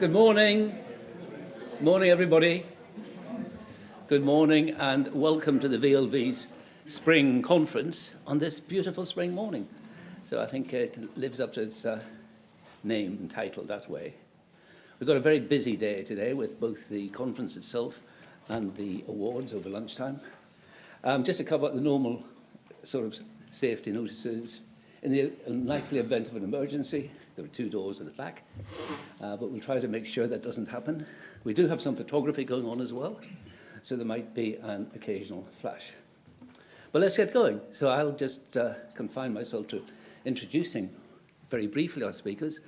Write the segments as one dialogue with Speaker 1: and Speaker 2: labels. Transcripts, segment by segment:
Speaker 1: Good morning. Morning, everybody. Good morning and welcome to the VLV's Spring Conference on this beautiful spring morning. So I think it lives up to its name and title that way. We've got a very busy day today with both the conference itself and the awards over lunchtime. Just to cover the normal sort of safety notices. In the unlikely event of an emergency, there are 2 doors at the back, but we'll try to make sure that doesn't happen. We do have some photography going on as well, so there might be an occasional flash. But let's get going. So I'll just confine myself to introducing very briefly our speakers.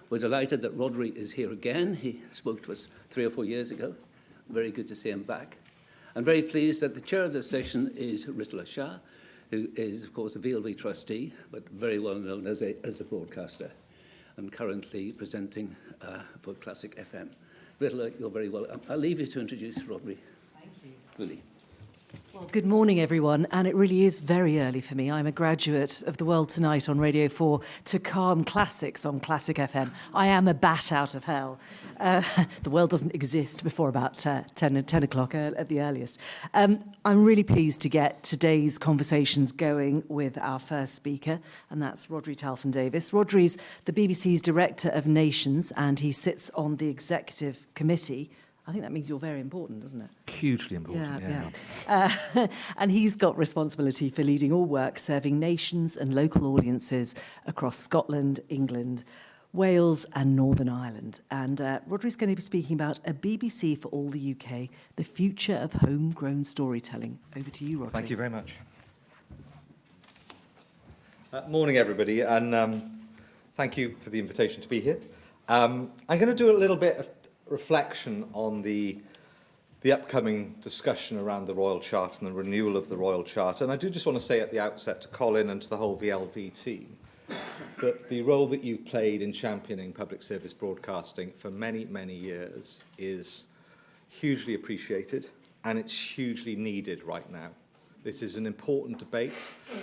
Speaker 1: We're delighted that Rhodri is here again. He spoke to us 3 or 4 years ago. Very good to see him back. I'm very pleased that the chair of this session is Ritula Shah, who is, of course, a VLV trustee, but very well known as a broadcaster, and currently presenting for Classic FM. Ritula, you're very welcome. I'll leave you to introduce Rhodri.
Speaker 2: Thank you.
Speaker 1: Really.
Speaker 2: Well, good morning, everyone, and it really is very early for me. I'm a graduate of The World Tonight on Radio 4 to Calm Classics on Classic FM. I am a bat out of hell. The world doesn't exist before about 10 o'clock at the earliest. I'm really pleased to get today's conversations going with our first speaker, and that's Rhodri Talfan Davies. Rhodri's the BBC's Director of Nations, and he sits on the Executive Committee. I think that means you're very important, doesn't it?
Speaker 3: Hugely important,
Speaker 2: yeah. And he's got responsibility for leading all work serving nations and local audiences across Scotland, England, Wales and Northern Ireland. And Rhodri's going to be speaking about a BBC for all the UK, the future of homegrown storytelling. Over to you, Rhodri.
Speaker 3: Thank you very much. Morning, everybody, and thank you for the invitation to be here. I'm going to do a little bit of reflection on the upcoming discussion around the Royal Charter and the renewal of the Royal Charter. And I do just want to say at the outset to Colin and to the whole VLV team that the role that you've played in championing public service broadcasting for many, many years is hugely appreciated, and it's hugely needed right now. This is an important debate,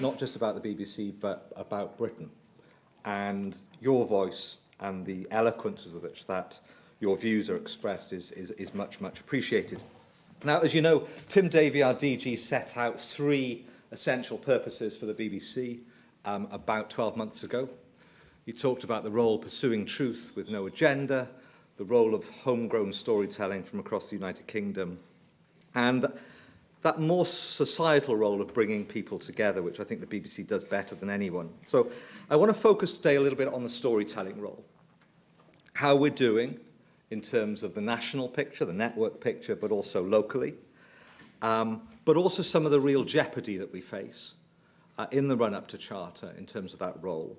Speaker 3: not just about the BBC, but about Britain. And your voice and the eloquence with which that your views are expressed is much, much appreciated. Now, as you know, Tim Davie, our DG, set out 3 essential purposes for the BBC about 12 months ago. He talked about the role pursuing truth with no agenda, the role of homegrown storytelling from across the United Kingdom, and that more societal role of bringing people together, which I think the BBC does better than anyone. So I want to focus today a little bit on the storytelling role, how we're doing in terms of the national picture, the network picture, but also locally, but also some of the real jeopardy that we face in the run-up to Charter in terms of that role,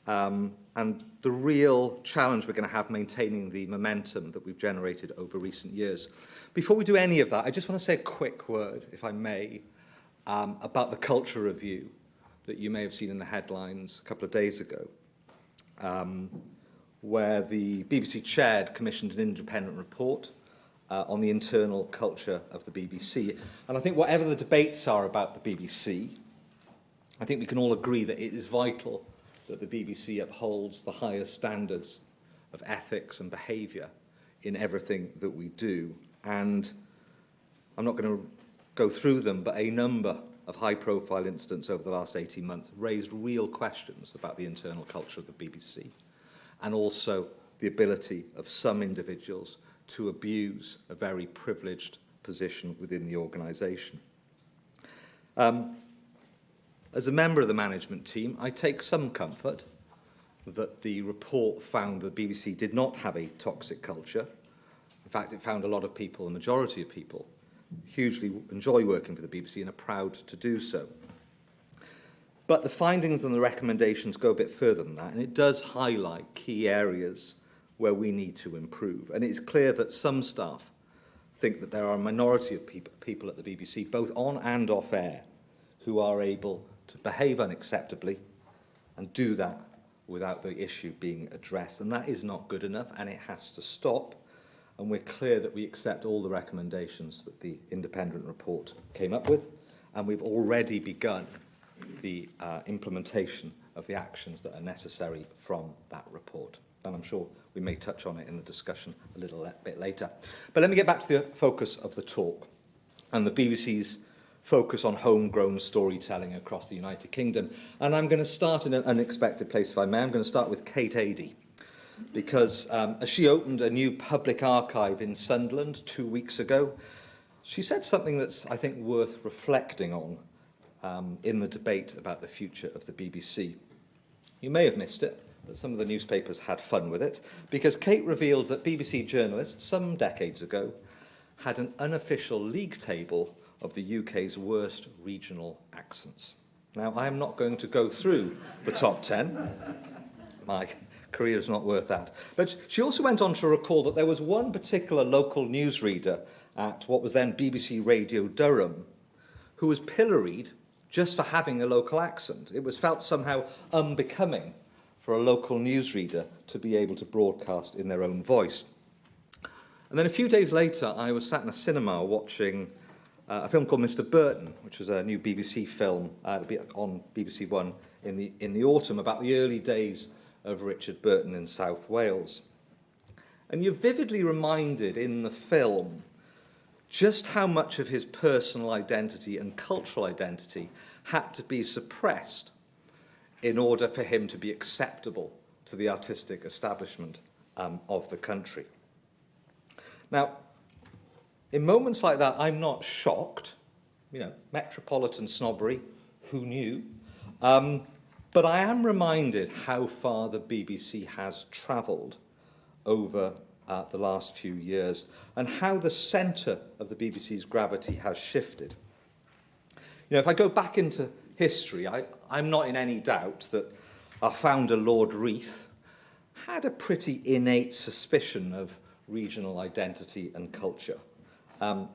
Speaker 3: and the real challenge we're going to have maintaining the momentum that we've generated over recent years. Before we do any of that, I just want to say a quick word, if I may, about the culture review that you may have seen in the headlines a couple of days ago, where the BBC Chaired commissioned an independent report on the internal culture of the BBC. And I think whatever the debates are about the BBC, I think we can all agree that it is vital that the BBC upholds the highest standards of ethics and behaviour in everything that we do. And I'm not going to go through them, but a number of high-profile incidents over the last 18 months raised real questions about the internal culture of the BBC, and also the ability of some individuals to abuse a very privileged position within the organisation. As a member of the management team, I take some comfort that the report found the BBC did not have a toxic culture. In fact, it found a lot of people, the majority of people, hugely enjoy working for the BBC and are proud to do so. But the findings and the recommendations go a bit further than that, and it does highlight key areas where we need to improve. And it's clear that some staff think that there are a minority of people at the BBC, both on and off air, who are able to behave unacceptably and do that without the issue being addressed. And that is not good enough, and it has to stop. And we're clear that we accept all the recommendations that the independent report came up with, and we've already begun the implementation of the actions that are necessary from that report. And I'm sure we may touch on it in the discussion a little bit later. But let me get back to the focus of the talk and the BBC's focus on homegrown storytelling across the United Kingdom. And I'm going to start in an unexpected place, if I may. I'm going to start with Kate Adie, because as she opened a new public archive in Sunderland 2 weeks ago, she said something that's, I think, worth reflecting on in the debate about the future of the BBC. You may have missed it, but some of the newspapers had fun with it, because Kate revealed that BBC journalists, some decades ago, had an unofficial league table of the UK's worst regional accents. Now, I am not going to go through the top 10. My career is not worth that. But she also went on to recall that there was one particular local newsreader at what was then BBC Radio Durham who was pilloried just for having a local accent. It was felt somehow unbecoming for a local newsreader to be able to broadcast in their own voice. And then a few days later, I was sat in a cinema watching a film called Mr. Burton, which was a new BBC film on BBC One in the autumn about the early days of Richard Burton in South Wales. And you're vividly reminded in the film just how much of his personal identity and cultural identity had to be suppressed in order for him to be acceptable to the artistic establishment of the country. Now, in moments like that, I'm not shocked. You know, metropolitan snobbery, who knew? But I am reminded how far the BBC has travelled over the last few years and how the centre of the BBC's gravity has shifted. You know, if I go back into history, I'm not in any doubt that our founder, Lord Reith, had a pretty innate suspicion of regional identity and culture.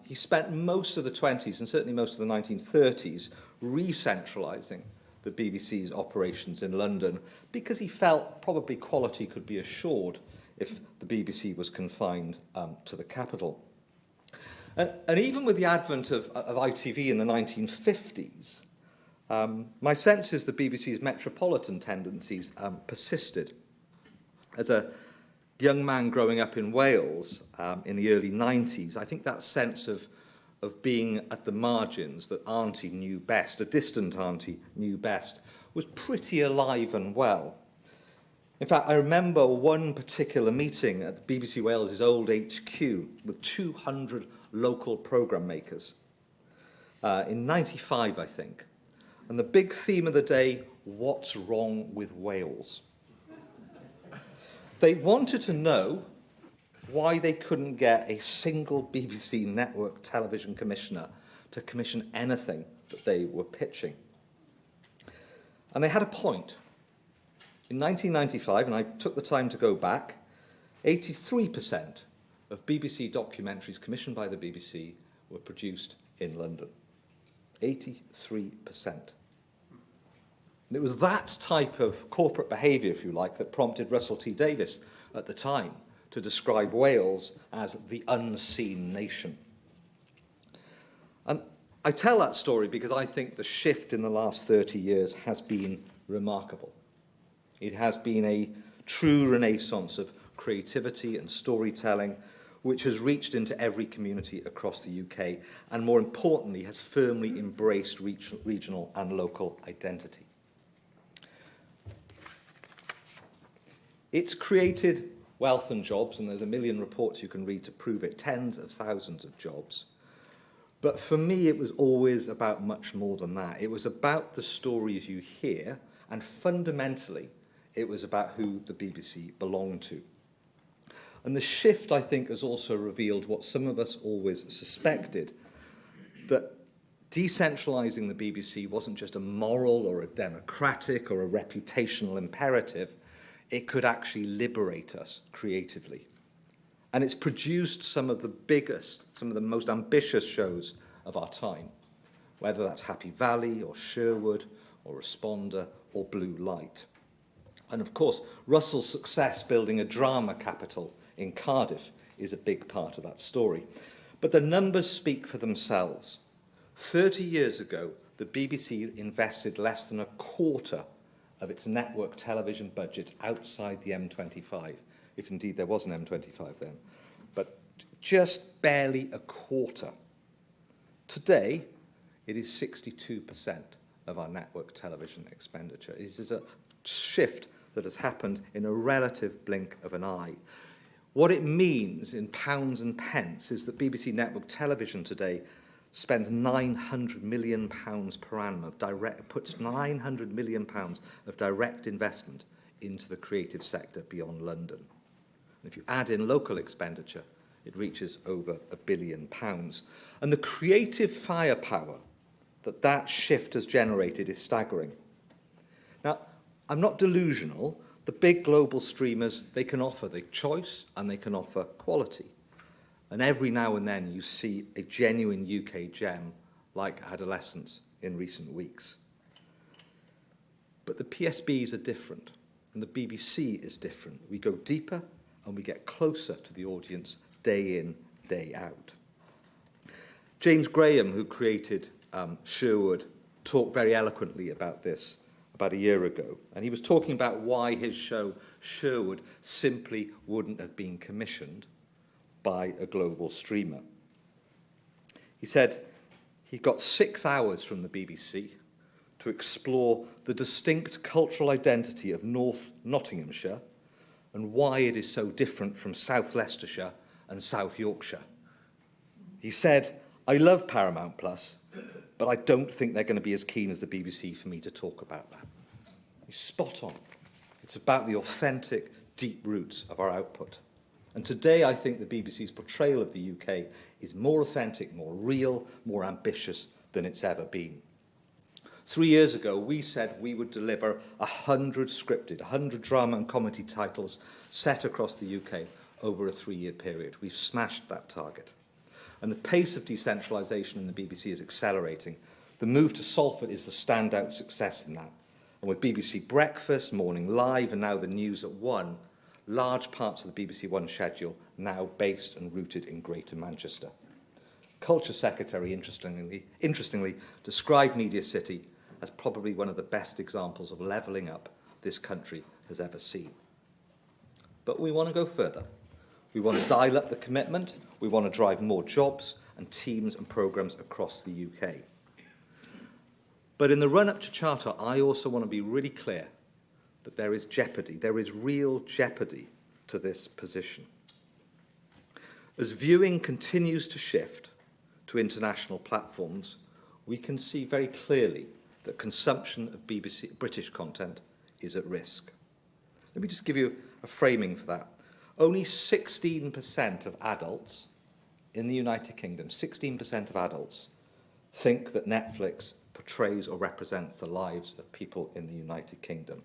Speaker 3: He spent most of the 20s and certainly most of the 1930s re-centralising the BBC's operations in London because he felt probably quality could be assured if the BBC was confined to the capital. And even with the advent of ITV in the 1950s, my sense is the BBC's metropolitan tendencies persisted. As a young man growing up in Wales in the early 90s, I think that sense of being at the margins, that auntie knew best, a distant auntie knew best, was pretty alive and well. In fact, I remember one particular meeting at BBC Wales' old HQ with 200 local programme makers in 95, I think. And the big theme of the day, what's wrong with Wales? They wanted to know why they couldn't get a single BBC network television commissioner to commission anything that they were pitching. And they had a point. In 1995, and I took the time to go back, 83% of BBC documentaries commissioned by the BBC were produced in London. 83%. And it was that type of corporate behaviour, if you like, that prompted Russell T Davies at the time to describe Wales as the unseen nation. And I tell that story because I think the shift in the last 30 years has been remarkable. It has been a true renaissance of creativity and storytelling, which has reached into every community across the UK, and more importantly, has firmly embraced regional and local identity. It's created wealth and jobs, and there's a million reports you can read to prove it, tens of thousands of jobs. But for me, it was always about much more than that. It was about the stories you hear, and fundamentally, it was about who the BBC belonged to. And the shift, I think, has also revealed what some of us always suspected, that decentralising the BBC wasn't just a moral or a democratic or a reputational imperative. It could actually liberate us creatively. And it's produced some of the biggest, some of the most ambitious shows of our time, whether that's Happy Valley or Sherwood or Responder or Blue Light. And of course, Russell's success building a drama capital in Cardiff is a big part of that story. But the numbers speak for themselves. 30 years ago, the BBC invested less than a quarter of its network television budget outside the M25, if indeed there was an M25 then, but just barely a quarter. Today, it is 62% of our network television expenditure. It is a shift that has happened in a relative blink of an eye. What it means in pounds and pence is that BBC Network Television today spends £900 million per annum puts £900 million of direct investment into the creative sector beyond London. And if you add in local expenditure, it reaches over £1 billion. And the creative firepower that shift has generated is staggering. Now, I'm not delusional. The big global streamers, they can offer the choice and they can offer quality. And every now and then you see a genuine UK gem like Adolescence in recent weeks. But the PSBs are different, and the BBC is different. We go deeper and we get closer to the audience day in, day out. James Graham, who created Sherwood, talked very eloquently about this about a year ago. And he was talking about why his show, Sherwood, simply wouldn't have been commissioned by a global streamer. He said he got 6 hours from the BBC to explore the distinct cultural identity of North Nottinghamshire and why it is so different from South Leicestershire and South Yorkshire. He said, I love Paramount Plus, but I don't think they're going to be as keen as the BBC for me to talk about that. He's spot on. It's about the authentic, deep roots of our output. And today, I think the BBC's portrayal of the UK is more authentic, more real, more ambitious than it's ever been. 3 years ago, we said we would deliver 100 scripted, 100 drama and comedy titles set across the UK over a 3-year period. We've smashed that target. And the pace of decentralisation in the BBC is accelerating. The move to Salford is the standout success in that. And with BBC Breakfast, Morning Live, and now the News at 1, large parts of the BBC One schedule now based and rooted in Greater Manchester. Culture Secretary, interestingly, described Media City as probably one of the best examples of levelling up this country has ever seen. But we want to go further. We want to dial up the commitment. We want to drive more jobs and teams and programmes across the UK. But in the run-up to Charter, I also want to be really clear that there is jeopardy. There is real jeopardy to this position. As viewing continues to shift to international platforms, we can see very clearly that consumption of BBC British content is at risk. Let me just give you a framing for that. Only 16% of adults in the United Kingdom, 16% of adults, think that Netflix portrays or represents the lives of people in the United Kingdom.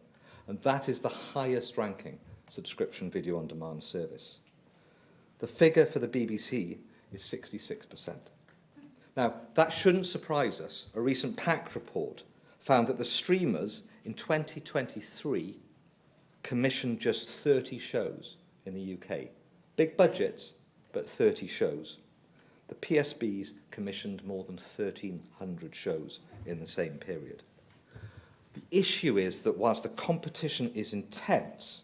Speaker 3: And that is the highest ranking subscription video on demand service. The figure for the BBC is 66%. Now, that shouldn't surprise us. A recent PAC report found that the streamers in 2023 commissioned just 30 shows in the UK. Big budgets, but 30 shows. The PSBs commissioned more than 1,300 shows in the same period. The issue is that whilst the competition is intense,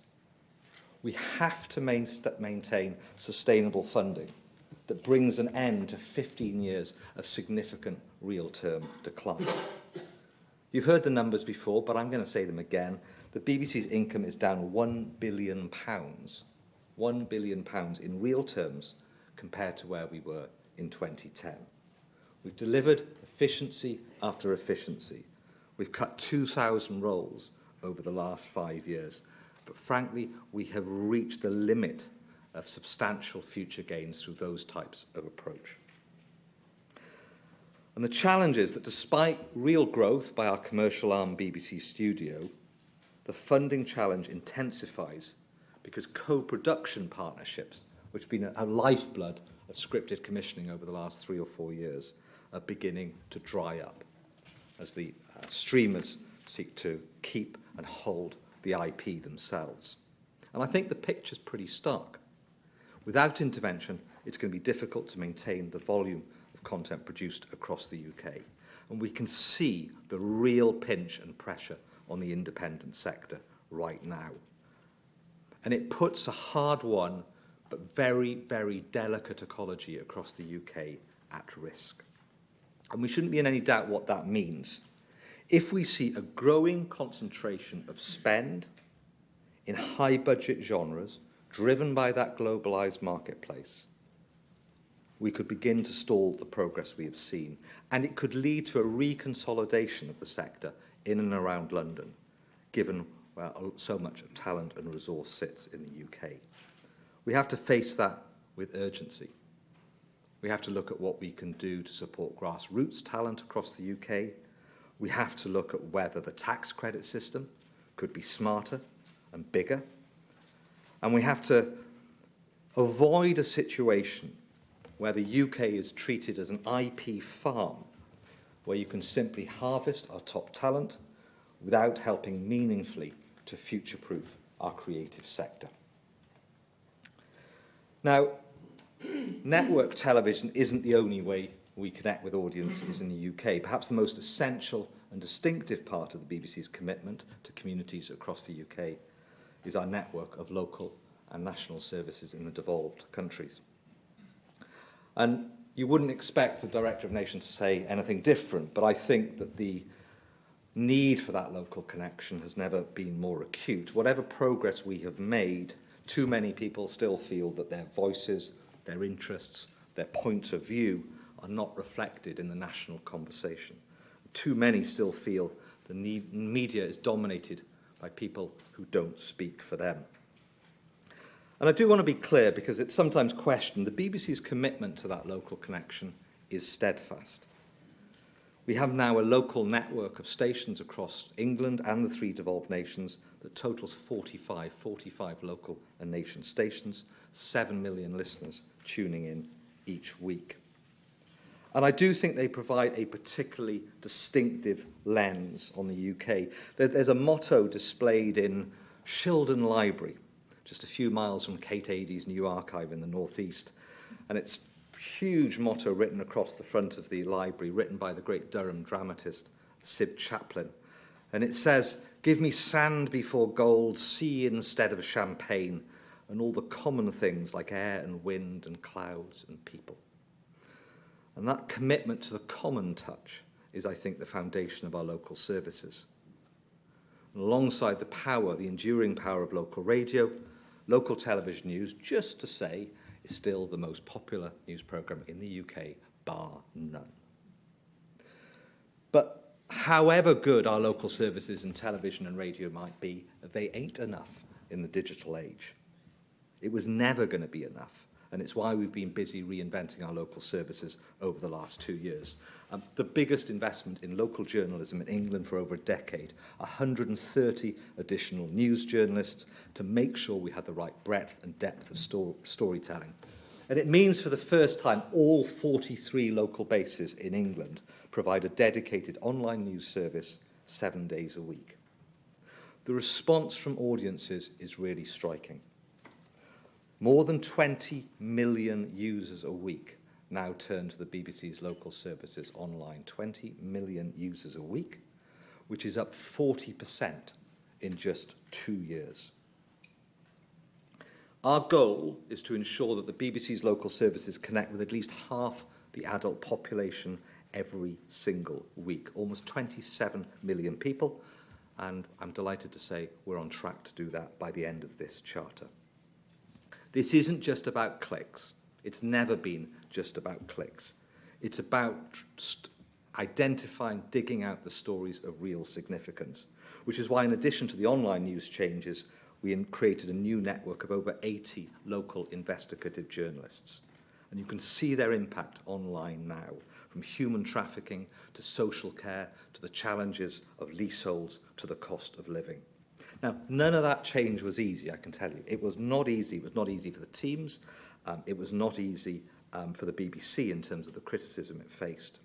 Speaker 3: we have to maintain sustainable funding that brings an end to 15 years of significant real-term decline. You've heard the numbers before, but I'm going to say them again. The BBC's income is down £1 billion, £1 billion in real terms compared to where we were in 2010. We've delivered efficiency after efficiency. We've cut 2,000 roles over the last 5 years. But frankly, we have reached the limit of substantial future gains through those types of approach. And the challenge is that despite real growth by our commercial arm BBC Studio, the funding challenge intensifies because co-production partnerships, which have been a lifeblood of scripted commissioning over the last 3 or 4 years, are beginning to dry up as the streamers seek to keep and hold the IP themselves. And I think the picture's pretty stark. Without intervention, it's going to be difficult to maintain the volume of content produced across the UK. And we can see the real pinch and pressure on the independent sector right now. And it puts a hard-won but very, very delicate ecology across the UK at risk. And we shouldn't be in any doubt what that means. If we see a growing concentration of spend in high-budget genres driven by that globalised marketplace, we could begin to stall the progress we have seen, and it could lead to a reconsolidation of the sector in and around London, given where so much of talent and resource sits in the UK. We have to face that with urgency. We have to look at what we can do to support grassroots talent across the UK. We have to look at whether the tax credit system could be smarter and bigger. And we have to avoid a situation where the UK is treated as an IP farm, where you can simply harvest our top talent without helping meaningfully to future-proof our creative sector. Now, network television isn't the only way we connect with audiences in the UK. Perhaps the most essential and distinctive part of the BBC's commitment to communities across the UK is our network of local and national services in the devolved countries. And you wouldn't expect the Director of Nations to say anything different, but I think that the need for that local connection has never been more acute. Whatever progress we have made, too many people still feel that their voices, their interests, their points of view are not reflected in the national conversation. Too many still feel the media is dominated by people who don't speak for them. And I do want to be clear, because it's sometimes questioned, the BBC's commitment to that local connection is steadfast. We have now a local network of stations across England and the 3 devolved nations that totals 45 local and nation stations, 7 million listeners tuning in each week. And I do think they provide a particularly distinctive lens on the UK. There's a motto displayed in Shildon Library, just a few miles from Kate Adie's new archive in the northeast. And it's a huge motto written across the front of the library, written by the great Durham dramatist Sib Chaplin. And it says, "Give me sand before gold, sea instead of champagne, and all the common things like air and wind and clouds and people." And that commitment to the common touch is, I think, the foundation of our local services. And alongside the power, the enduring power of local radio, local television news, just to say, is still the most popular news programme in the UK, bar none. But however good our local services in television and radio might be, they ain't enough in the digital age. It was never going to be enough. And it's why we've been busy reinventing our local services over the last 2 years. The biggest investment in local journalism in England for over a decade, 130 additional news journalists to make sure we had the right breadth and depth of storytelling. And it means for the first time, all 43 local bases in England provide a dedicated online news service 7 days a week. The response from audiences is really striking. More than 20 million users a week now turn to the BBC's local services online. 20 million users a week, which is up 40% in just 2 years. Our goal is to ensure that the BBC's local services connect with at least half the adult population every single week, almost 27 million people, and I'm delighted to say we're on track to do that by the end of this charter. This isn't just about clicks. It's never been just about clicks. It's about identifying, digging out the stories of real significance, which is why, in addition to the online news changes, we created a new network of over 80 local investigative journalists. And you can see their impact online now, from human trafficking to social care to the challenges of leaseholds to the cost of living. Now, none of that change was easy, I can tell you. It was not easy. It was not easy for the teams. It was not easy for the BBC in terms of the criticism it faced.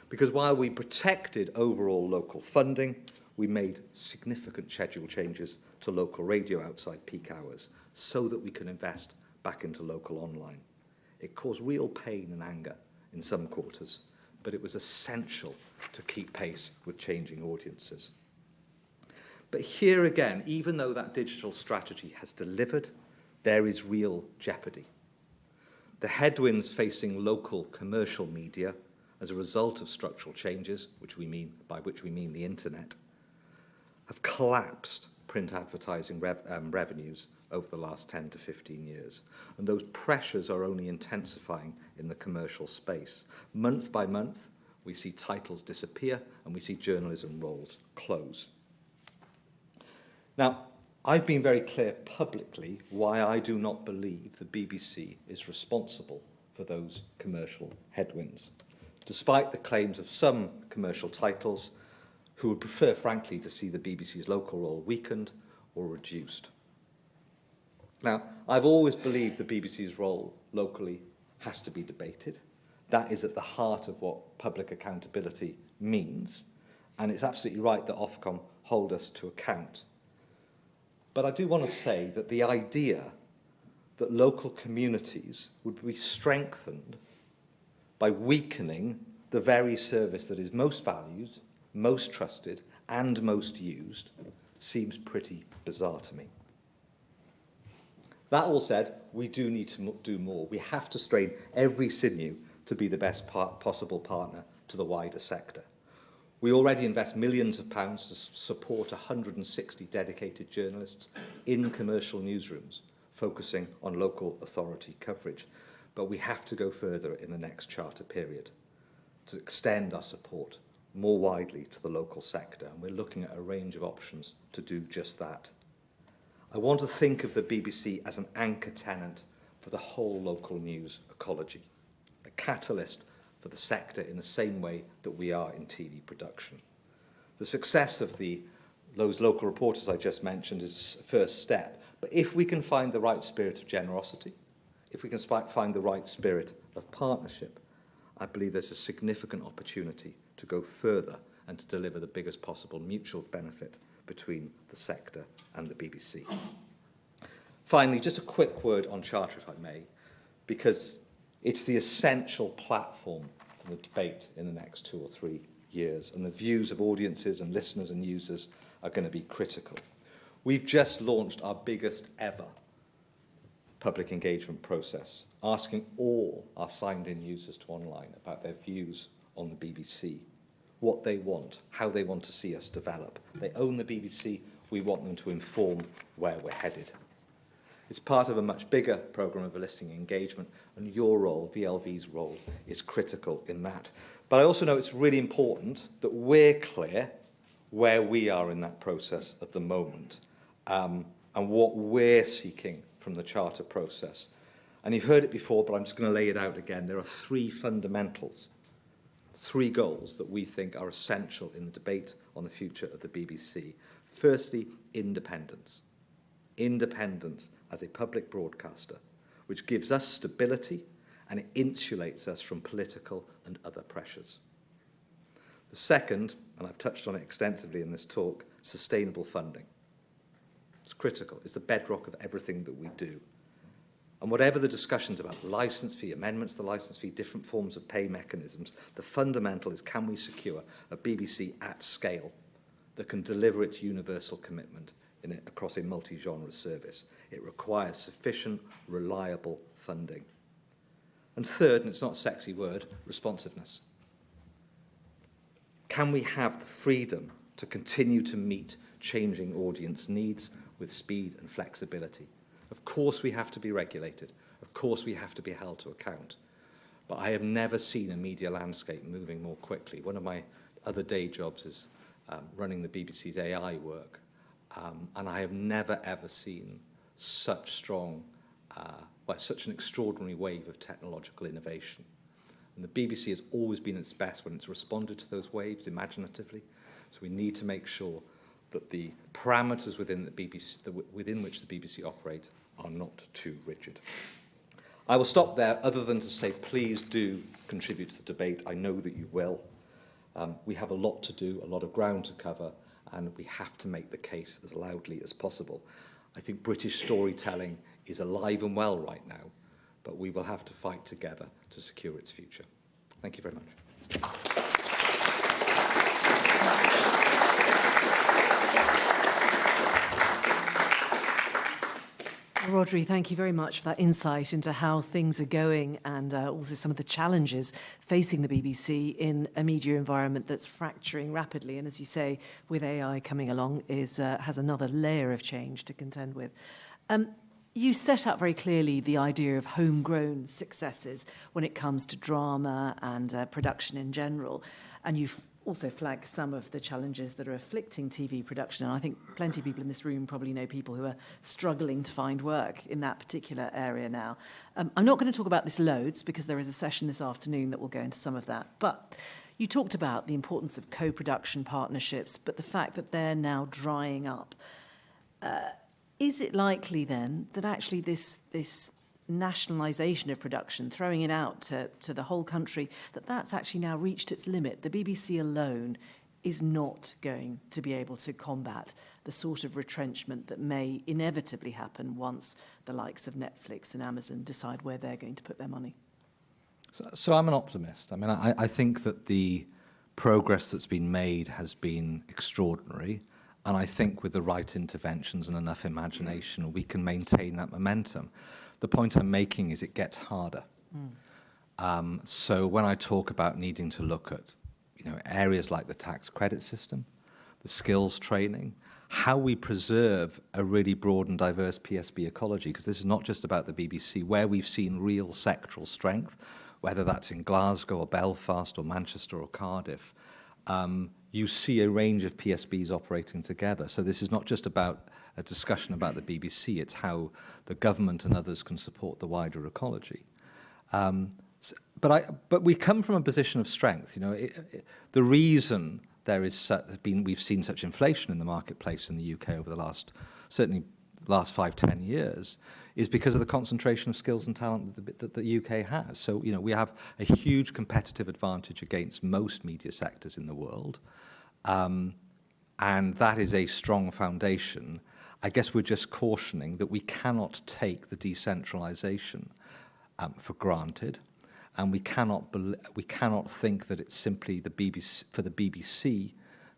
Speaker 3: Because while we protected overall local funding, we made significant schedule changes to local radio outside peak hours so that we can invest back into local online. It caused real pain and anger in some quarters, but it was essential to keep pace with changing audiences. But here again, even though that digital strategy has delivered, there is real jeopardy. The headwinds facing local commercial media as a result of structural changes, by which we mean the internet, have collapsed print advertising revenues over the last 10 to 15 years. And those pressures are only intensifying in the commercial space. Month by month, we see titles disappear and we see journalism roles close. Now, I've been very clear publicly why I do not believe the BBC is responsible for those commercial headwinds, despite the claims of some commercial titles who would prefer, frankly, to see the BBC's local role weakened or reduced. Now, I've always believed the BBC's role locally has to be debated. That is at the heart of what public accountability means, and it's absolutely right that Ofcom hold us to account. But I do want to say that the idea that local communities would be strengthened by weakening the very service that is most valued, most trusted, and most used seems pretty bizarre to me. That all said, we do need to do more. We have to strain every sinew to be the best possible partner to the wider sector. We already invest millions of pounds to support 160 dedicated journalists in commercial newsrooms, focusing on local authority coverage. But we have to go further in the next charter period to extend our support more widely to the local sector, and we're looking at a range of options to do just that. I want to think of the BBC as an anchor tenant for the whole local news ecology, a catalyst for the sector in the same way that we are in TV production. The success of those local reporters I just mentioned is a first step, but if we can find the right spirit of generosity, if we can find the right spirit of partnership, I believe there's a significant opportunity to go further and to deliver the biggest possible mutual benefit between the sector and the BBC. Finally, just a quick word on Charter, if I may, because it's the essential platform for the debate in the next 2 or 3 years, and the views of audiences and listeners and users are going to be critical. We've just launched our biggest ever public engagement process, asking all our signed-in users to online about their views on the BBC, what they want, how they want to see us develop. They own the BBC, we want them to inform where we're headed. It's part of a much bigger programme of listening engagement, and your role, VLV's role, is critical in that. But I also know it's really important that we're clear where we are in that process at the moment, and what we're seeking from the Charter process. And you've heard it before, but I'm just going to lay it out again. There are 3 fundamentals, 3 goals that we think are essential in the debate on the future of the BBC. Firstly, independence. Independence as a public broadcaster, which gives us stability and it insulates us from political and other pressures. The second, and I've touched on it extensively in this talk, sustainable funding. It's critical. It's the bedrock of everything that we do. And whatever the discussions about the licence fee, amendments to the licence fee, different forms of pay mechanisms, the fundamental is, can we secure a BBC at scale that can deliver its universal commitment across a multi-genre service? It requires sufficient, reliable funding. And third, and it's not a sexy word, responsiveness. Can we have the freedom to continue to meet changing audience needs with speed and flexibility? Of course we have to be regulated. Of course we have to be held to account. But I have never seen a media landscape moving more quickly. One of my other day jobs is running the BBC's AI work. And I have never, ever seen such such an extraordinary wave of technological innovation. And the BBC has always been at its best when it's responded to those waves imaginatively. So we need to make sure that the parameters within which the BBC operate are not too rigid. I will stop there, other than to say, please do contribute to the debate. I know that you will. We have a lot to do, a lot of ground to cover, and we have to make the case as loudly as possible. I think British storytelling is alive and well right now, but we will have to fight together to secure its future. Thank you very much.
Speaker 2: Rhodri, thank you very much for that insight into how things are going and also some of the challenges facing the BBC in a media environment that's fracturing rapidly. And as you say, with AI coming along, has another layer of change to contend with. You set out very clearly the idea of homegrown successes when it comes to drama and production in general. And you've also flagged some of the challenges that are afflicting TV production. And I think plenty of people in this room probably know people who are struggling to find work in that particular area now. I'm not going to talk about this loads because there is a session this afternoon that will go into some of that. But you talked about the importance of co-production partnerships, but the fact that they're now drying up. Is it likely then that actually this nationalisation of production, throwing it out to the whole country, that's actually now reached its limit? The BBC alone is not going to be able to combat the sort of retrenchment that may inevitably happen once the likes of Netflix and Amazon decide where they're going to put their money.
Speaker 3: So I'm an optimist. I mean, I think that the progress that's been made has been extraordinary. And I think with the right interventions and enough imagination, we can maintain that momentum. The point I'm making is it gets harder. So when I talk about needing to look at, areas like the tax credit system, the skills training, how we preserve a really broad and diverse PSB ecology, because this is not just about the BBC, where we've seen real sectoral strength, whether that's in Glasgow or Belfast or Manchester or Cardiff. You see a range of PSBs operating together. So this is not just about a discussion about the BBC, it's how the government and others can support the wider ecology. But we come from a position of strength. The reason we've seen such inflation in the marketplace in the UK over the last 5-10 years is because of the concentration of skills and talent that the UK has. So, we have a huge competitive advantage against most media sectors in the world. And that is a strong foundation. I guess we're just cautioning that we cannot take the decentralisation for granted, and we cannot think that it's simply the BBC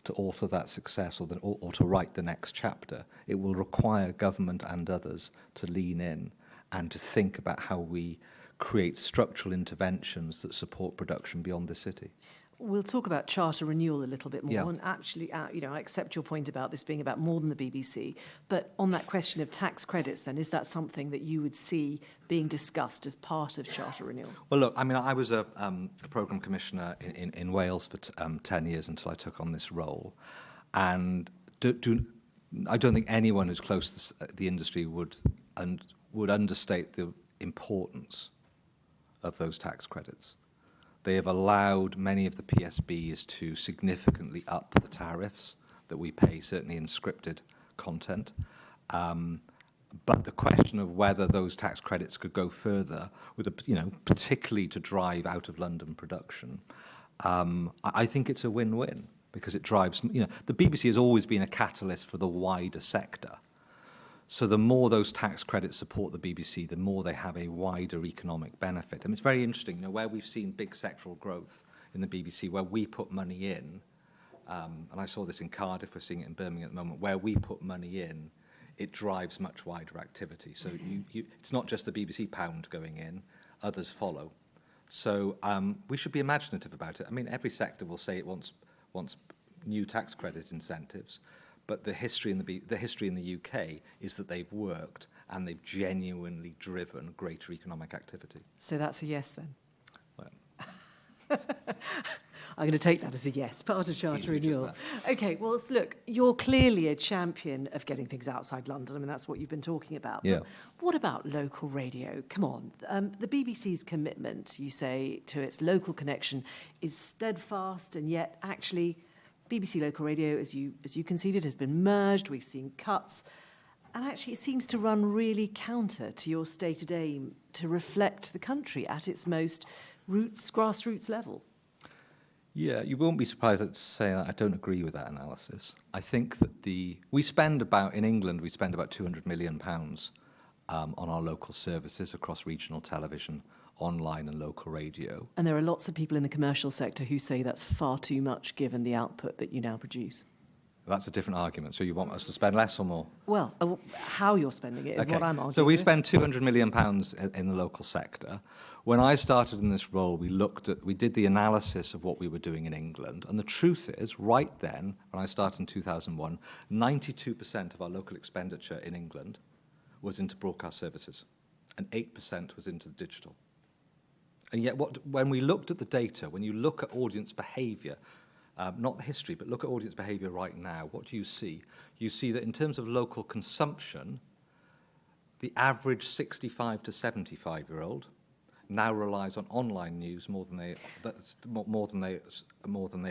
Speaker 3: to author that success or to write the next chapter. It will require government and others to lean in and to think about how we create structural interventions that support production beyond the city.
Speaker 2: We'll talk about charter renewal a little bit more.
Speaker 3: Yeah.
Speaker 2: And actually, I accept your point about this being about more than the BBC. But on that question of tax credits, then, is that something that you would see being discussed as part of charter renewal?
Speaker 3: Well, look, I mean, I was a programme commissioner in Wales for 10 years until I took on this role. And I don't think anyone who's close to the industry would understate the importance of those tax credits. They have allowed many of the PSBs to significantly up the tariffs that we pay, certainly in scripted content. But the question of whether those tax credits could go further, particularly to drive out of London production, I think it's a win-win because it drives. The BBC has always been a catalyst for the wider sector. So the more those tax credits support the BBC, the more they have a wider economic benefit. And it's very interesting, where we've seen big sectoral growth in the BBC, where we put money in, and I saw this in Cardiff, we're seeing it in Birmingham at the moment, where we put money in, it drives much wider activity. So it's not just the BBC pound going in, others follow. So we should be imaginative about it. I mean, every sector will say it wants new tax credit incentives. But the history in the UK is that they've worked and they've genuinely driven greater economic activity.
Speaker 2: So that's a yes then?
Speaker 3: Well,
Speaker 2: I'm going to take that as a yes, part of charter renewal. OK, well, look, you're clearly a champion of getting things outside London. I mean, that's what you've been talking about.
Speaker 3: Yeah.
Speaker 2: But what about local radio? Come on. The BBC's commitment, you say, to its local connection is steadfast, and yet actually BBC Local Radio, as you conceded, has been merged. We've seen cuts. And actually, it seems to run really counter to your stated aim to reflect the country at its most grassroots level.
Speaker 3: Yeah, you won't be surprised to say that I don't agree with that analysis. I think that in England, we spend about £200 million on our local services across regional television, online and local radio.
Speaker 2: And there are lots of people in the commercial sector who say that's far too much given the output that you now produce.
Speaker 3: That's a different argument. So you want us to spend less or more?
Speaker 2: Well, how you're spending it is what I'm arguing.
Speaker 3: So we
Speaker 2: with.
Speaker 3: spend £200 million in the local sector. When I started in this role, we did the analysis of what we were doing in England. And the truth is, right then, when I started in 2001, 92% of our local expenditure in England was into broadcast services, and 8% was into digital. And yet, when we looked at the data, when you look at audience behaviour, not the history, but look at audience behaviour right now, what do you see? You see that in terms of local consumption, the average 65 to 75-year-old now relies on online news more than they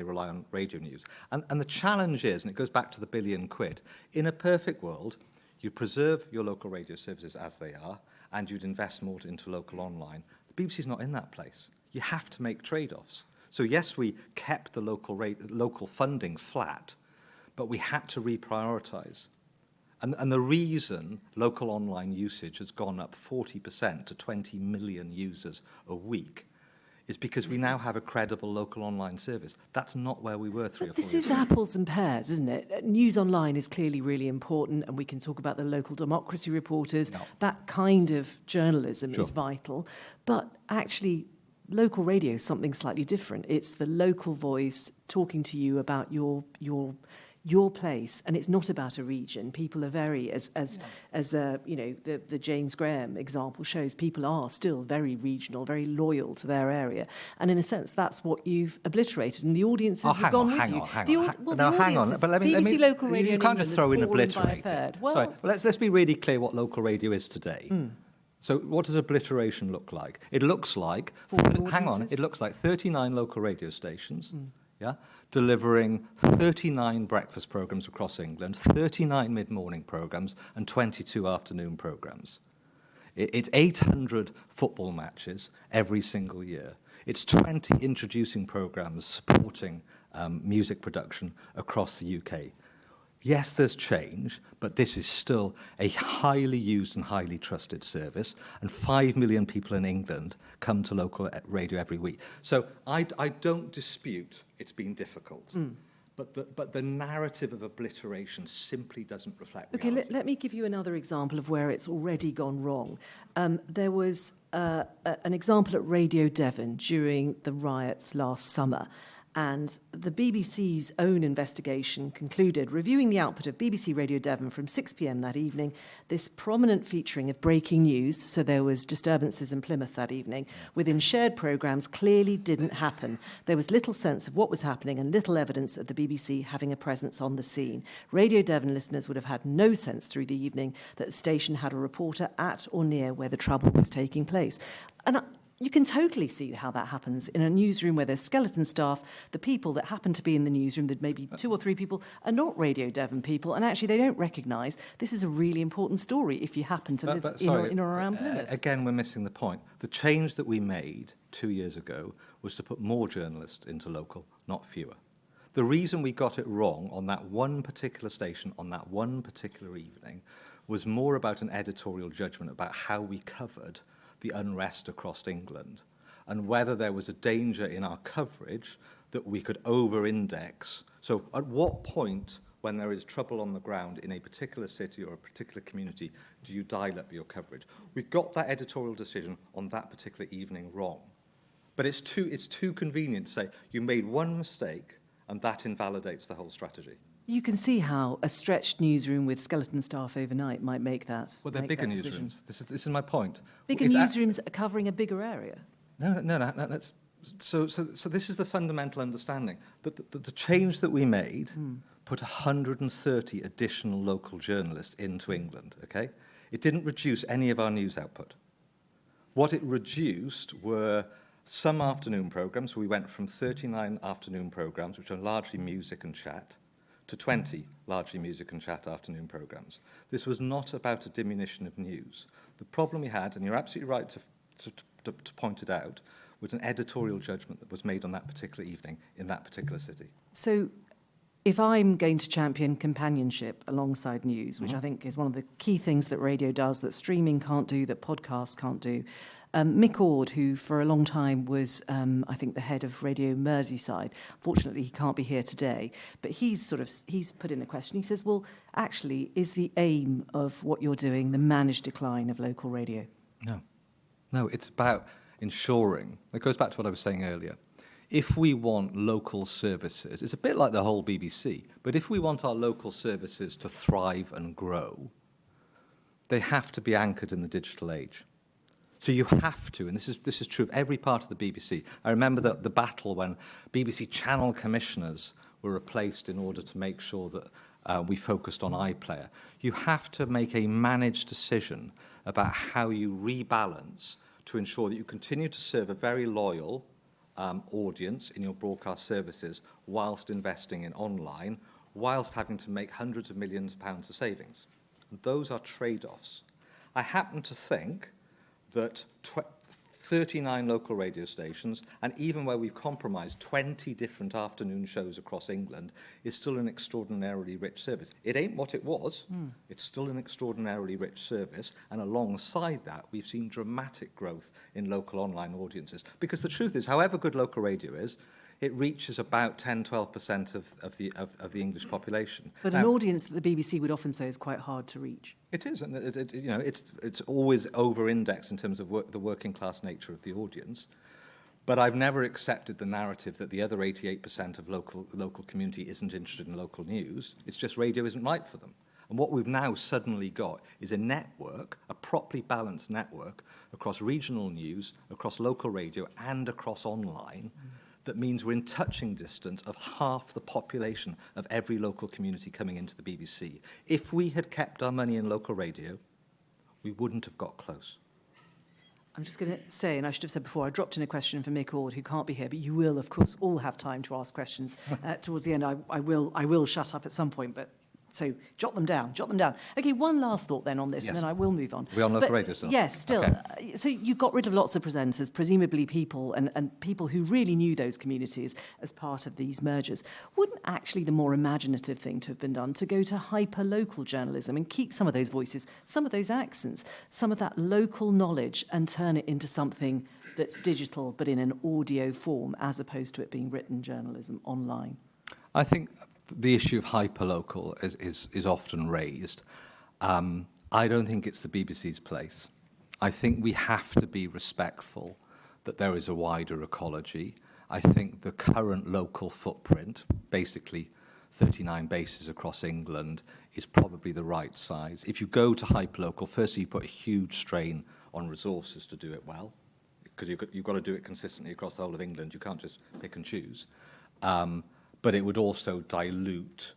Speaker 3: rely on radio news. And the challenge is, and it goes back to the £1 billion, in a perfect world, you preserve your local radio services as they are, and you'd invest more into local online. The BBC's not in that place. You have to make trade-offs. So yes, we kept the local funding flat, but we had to reprioritise. And the reason local online usage has gone up 40% to 20 million users a week is because we now have a credible local online service. That's not where we were 3 or 4 years ago.
Speaker 2: This is apples and pears, isn't it? News online is clearly really important, and we can talk about the local democracy reporters. No. That kind of journalism is vital. But actually, local radio is something slightly different. It's the local voice talking to you about your place, and it's not about a region. People are very, as the James Graham example shows, people are still very regional, very loyal to their area, and in a sense, that's what you've obliterated, and the audiences have gone with you.
Speaker 3: Hang on. But let me.
Speaker 2: BBC local radio.
Speaker 3: You can't just throw in obliterated.
Speaker 2: Well,
Speaker 3: sorry. Well, let's be really clear what local radio is today. So what does obliteration look like? It looks like, it looks like 39 local radio stations, delivering 39 breakfast programmes across England, 39 mid-morning programmes, and 22 afternoon programmes. It's 800 football matches every single year. It's 20 introducing programmes supporting music production across the UK. Yes, there's change, but this is still a highly used and highly trusted service, and 5 million people in England come to local radio every week. So I don't dispute it's been difficult, but the narrative of obliteration simply doesn't reflect reality.
Speaker 2: Okay, let me give you another example of where it's already gone wrong. There was an example at Radio Devon during the riots last summer. And the BBC's own investigation concluded, reviewing the output of BBC Radio Devon from 6 p.m. that evening, this prominent featuring of breaking news, so there was disturbances in Plymouth that evening, within shared programmes clearly didn't happen. There was little sense of what was happening and little evidence of the BBC having a presence on the scene. Radio Devon listeners would have had no sense through the evening that the station had a reporter at or near where the trouble was taking place. And you can totally see how that happens in a newsroom where there's skeleton staff. The people that happen to be in the newsroom, that maybe 2 or 3 people, are not Radio Devon people, and actually they don't recognise this is a really important story if you happen to live in or around Plymouth.
Speaker 3: Again, we're missing the point. The change that we made 2 years ago was to put more journalists into local, not fewer. The reason we got it wrong on that one particular station, on that one particular evening, was more about an editorial judgment about how we covered the unrest across England, and whether there was a danger in our coverage that we could over-index. So at what point, when there is trouble on the ground in a particular city or a particular community, do you dial up your coverage? We got that editorial decision on that particular evening wrong. But it's too convenient to say, you made one mistake, and that invalidates the whole strategy.
Speaker 2: You can see how a stretched newsroom with skeleton staff overnight might make that.
Speaker 3: Well, they're bigger newsrooms. This is my point.
Speaker 2: Bigger newsrooms are covering a bigger area.
Speaker 3: No. So this is the fundamental understanding that the change that we made put 130 additional local journalists into England. Okay, it didn't reduce any of our news output. What it reduced were some afternoon programmes. We went from 39 afternoon programmes, which are largely music and chat, to 20 largely music and chat afternoon programmes. This was not about a diminution of news. The problem we had, and you're absolutely right to point it out, was an editorial judgment that was made on that particular evening in that particular city.
Speaker 2: So if I'm going to champion companionship alongside news, which I think is one of the key things that radio does, that streaming can't do, that podcasts can't do, Mick Ord, who for a long time was, I think, the head of Radio Merseyside. Fortunately, he can't be here today, but he's put in a question. He says, well, actually, is the aim of what you're doing the managed decline of local radio?
Speaker 3: No, it's about ensuring, it goes back to what I was saying earlier, if we want local services, it's a bit like the whole BBC, but if we want our local services to thrive and grow, they have to be anchored in the digital age. So you have to, and this is true of every part of the BBC. I remember the battle when BBC channel commissioners were replaced in order to make sure that we focused on iPlayer. You have to make a managed decision about how you rebalance to ensure that you continue to serve a very loyal audience in your broadcast services whilst investing in online, whilst having to make hundreds of millions of pounds of savings. Those are trade-offs. I happen to think that 39 local radio stations, and even where we've compromised 20 different afternoon shows across England, is still an extraordinarily rich service. It ain't what it was. It's still an extraordinarily rich service, and alongside that, we've seen dramatic growth in local online audiences. Because the truth is, however good local radio is, it reaches about 10-12% of the English population.
Speaker 2: But an audience that the BBC would often say is quite hard to reach.
Speaker 3: It is, and it's always over-indexed in terms of the working class nature of the audience. But I've never accepted the narrative that the other 88% of the local community isn't interested in local news. It's just radio isn't right for them. And what we've now suddenly got is a network, a properly balanced network across regional news, across local radio, and across online. That means we're in touching distance of half the population of every local community coming into the BBC. If we had kept our money in local radio, we wouldn't have got close.
Speaker 2: I'm just going to say, and I should have said before, I dropped in a question for Mick Ord, who can't be here, but you will, of course, all have time to ask questions towards the end. I will shut up at some point, but so jot them down. Okay, one last thought then on this,
Speaker 3: Yes.
Speaker 2: and then I will move on.
Speaker 3: We're on local radio still?
Speaker 2: Yes, still.
Speaker 3: Okay.
Speaker 2: So you got rid of lots of presenters, presumably people and people who really knew those communities as part of these mergers. Wouldn't actually the more imaginative thing to have been done to go to hyper-local journalism and keep some of those voices, some of those accents, some of that local knowledge and turn it into something that's digital but in an audio form as opposed to it being written journalism online?
Speaker 3: I think the issue of hyperlocal is often raised. I don't think it's the BBC's place. I think we have to be respectful that there is a wider ecology. I think the current local footprint, basically 39 bases across England, is probably the right size. If you go to hyperlocal, firstly, you put a huge strain on resources to do it well, because you've got to do it consistently across the whole of England. You can't just pick and choose. But it would also dilute,